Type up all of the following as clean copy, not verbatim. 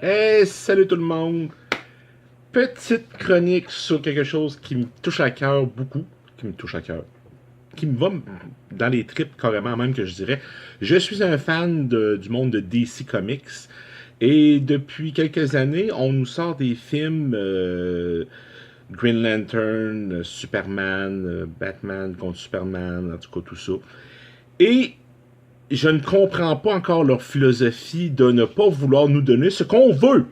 Hey, salut tout le monde! Petite chronique sur quelque chose qui me touche à cœur beaucoup, qui me va dans les tripes carrément même que je dirais. Je suis un fan du monde de DC Comics et depuis quelques années, on nous sort des films Green Lantern, Superman, Batman contre Superman, en tout cas tout ça. Et je ne comprends pas encore leur philosophie de ne pas vouloir nous donner ce qu'on veut.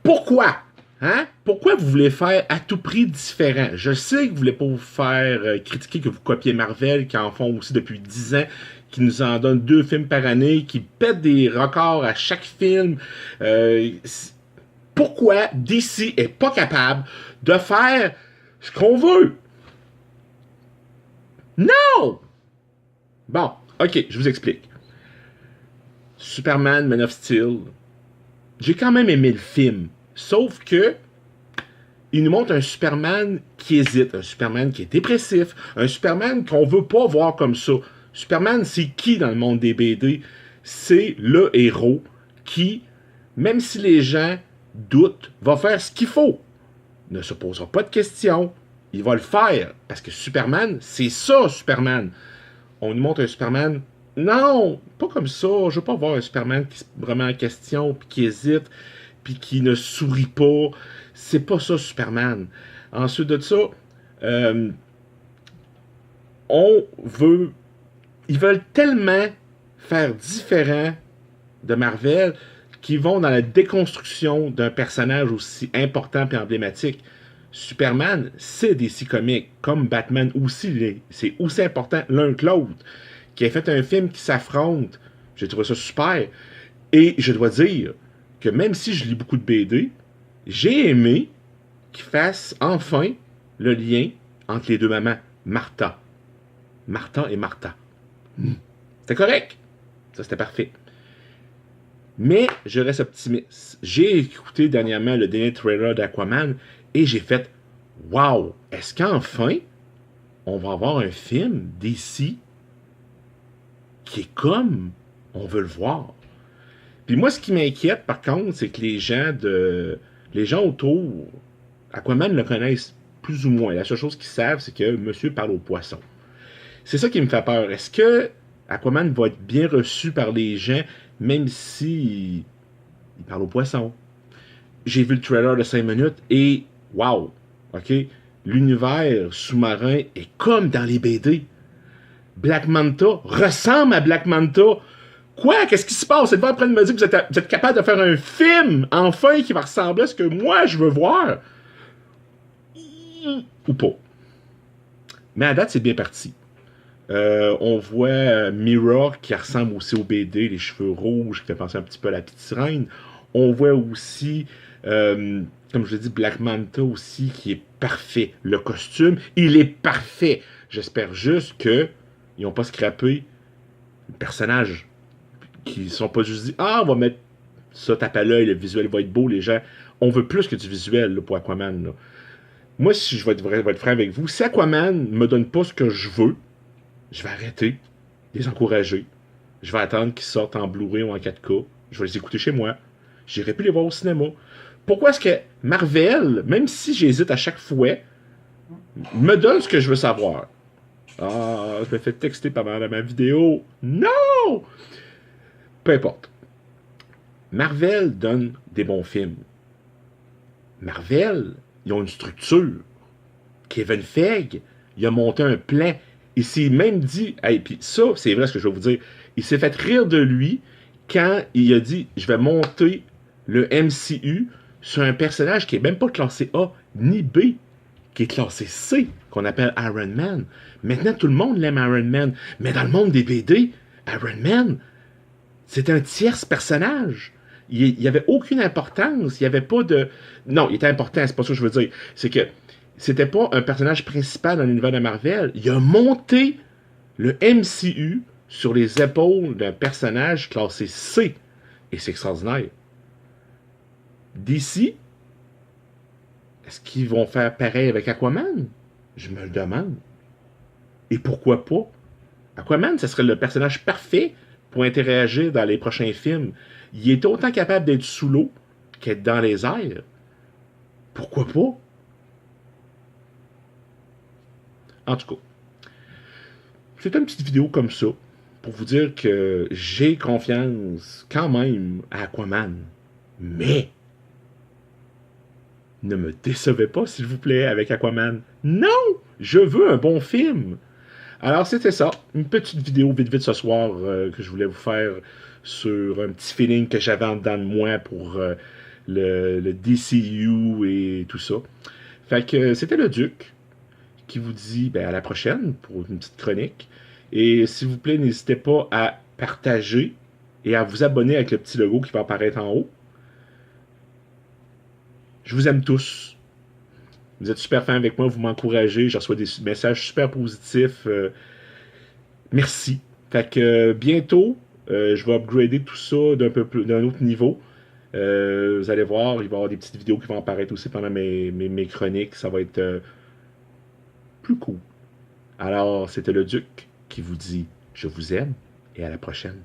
Pourquoi? Hein? Pourquoi vous voulez faire à tout prix différent? Je sais que vous voulez pas vous faire critiquer que vous copiez Marvel, qui en font aussi depuis 10 ans, qui nous en donnent 2 films par année, qui pètent des records à chaque film. Pourquoi DC est pas capable de faire ce qu'on veut? Non! Bon, ok, je vous explique. Superman, Man of Steel, j'ai quand même aimé le film. Sauf que il nous montre un Superman qui hésite, un Superman qui est dépressif, un Superman qu'on veut pas voir comme ça. Superman, c'est qui dans le monde des BD? C'est le héros qui, même si les gens doutent, va faire ce qu'il faut. Ne se posera pas de questions. Il va le faire. Parce que Superman, c'est ça, Superman. On nous montre un Superman. Non, pas comme ça. Je veux pas voir un Superman qui se remet en question, puis qui hésite, puis qui ne sourit pas. C'est pas ça, Superman. Ensuite de ça, on veut... Ils veulent tellement faire différent de Marvel qu'ils vont dans la déconstruction d'un personnage aussi important et emblématique. Superman, c'est DC Comics, comme Batman aussi. C'est aussi important l'un que l'autre. Qui a fait un film qui s'affronte. J'ai trouvé ça super. Et je dois dire que même si je lis beaucoup de BD, j'ai aimé qu'il fasse enfin le lien entre les deux mamans. Martha. Martha et Martha. C'était correct. Ça, c'était parfait. Mais je reste optimiste. J'ai écouté dernièrement le dernier trailer d'Aquaman et j'ai fait « Wow! Est-ce qu'enfin, on va avoir un film d'ici qui est comme on veut le voir? » Puis moi, ce qui m'inquiète, par contre, c'est que les gens autour, Aquaman le connaissent plus ou moins. La seule chose qu'ils savent, c'est que monsieur parle aux poissons. C'est ça qui me fait peur. Est-ce que Aquaman va être bien reçu par les gens, même si il parle aux poissons? J'ai vu le trailer de 5 minutes et wow! OK? L'univers sous-marin est comme dans les BD. Black Manta ressemble à Black Manta. Quoi? Qu'est-ce qui se passe? Êtes-vous en train de me dire que vous êtes capable de faire un film, enfin, qui va ressembler à ce que moi, je veux voir? Ou pas. Mais à date, c'est bien parti. On voit Mira, qui ressemble aussi au BD, les cheveux rouges, qui fait penser un petit peu à la petite sirène. On voit aussi, comme je l'ai dit, Black Manta aussi, qui est parfait. Le costume, il est parfait. J'espère juste qu'ils n'ont pas scrappé le personnage. Qui ne sont pas juste dit « Ah, on va mettre ça, tape à l'œil, le visuel va être beau, les gens. » On veut plus que du visuel là, pour Aquaman. Là. Moi, si je vais être franc avec vous, si Aquaman ne me donne pas ce que je veux, je vais arrêter, les encourager. Je vais attendre qu'ils sortent en Blu-ray ou en 4K. Je vais les écouter chez moi. J'irai plus les voir au cinéma. Pourquoi est-ce que Marvel, même si j'hésite à chaque fois, me donne ce que je veux savoir? Ah, je me fais texter pendant ma vidéo. Non! Peu importe. Marvel donne des bons films. Marvel, ils ont une structure. Kevin Feige, il a monté un plan. Il s'est même dit, hey, puis ça, c'est vrai ce que je vais vous dire, il s'est fait rire de lui quand il a dit, je vais monter le MCU sur un personnage qui est même pas classé A ni B, qui est classé C, qu'on appelle Iron Man. Maintenant, tout le monde l'aime Iron Man. Mais dans le monde des BD, Iron Man, c'est un tierce personnage. Il n'y avait aucune importance. Il n'y avait pas de... Non, il était important, c'est pas ça que je veux dire. C'est que c'était pas un personnage principal dans l'univers de Marvel. Il a monté le MCU sur les épaules d'un personnage classé C. Et c'est extraordinaire. DC, est-ce qu'ils vont faire pareil avec Aquaman? Je me le demande. Et pourquoi pas? Aquaman, ce serait le personnage parfait pour interagir dans les prochains films. Il est autant capable d'être sous l'eau qu'être dans les airs. Pourquoi pas? En tout cas, c'est une petite vidéo comme ça pour vous dire que j'ai confiance quand même à Aquaman. Mais ne me décevez pas, s'il vous plaît, avec Aquaman. Non! Je veux un bon film. Alors, c'était ça. Une petite vidéo vite vite ce soir que je voulais vous faire sur un petit feeling que j'avais en dedans de moi pour le DCU et tout ça. Fait que c'était le Duc qui vous dit ben, à la prochaine pour une petite chronique. Et s'il vous plaît, n'hésitez pas à partager et à vous abonner avec le petit logo qui va apparaître en haut. Je vous aime tous. Vous êtes super fins avec moi, vous m'encouragez, je reçois des messages super positifs. Merci. Fait que bientôt, je vais upgrader tout ça d'un autre niveau. Vous allez voir, il va y avoir des petites vidéos qui vont apparaître aussi pendant mes chroniques. Ça va être plus cool. Alors, c'était le Duc qui vous dit je vous aime et à la prochaine.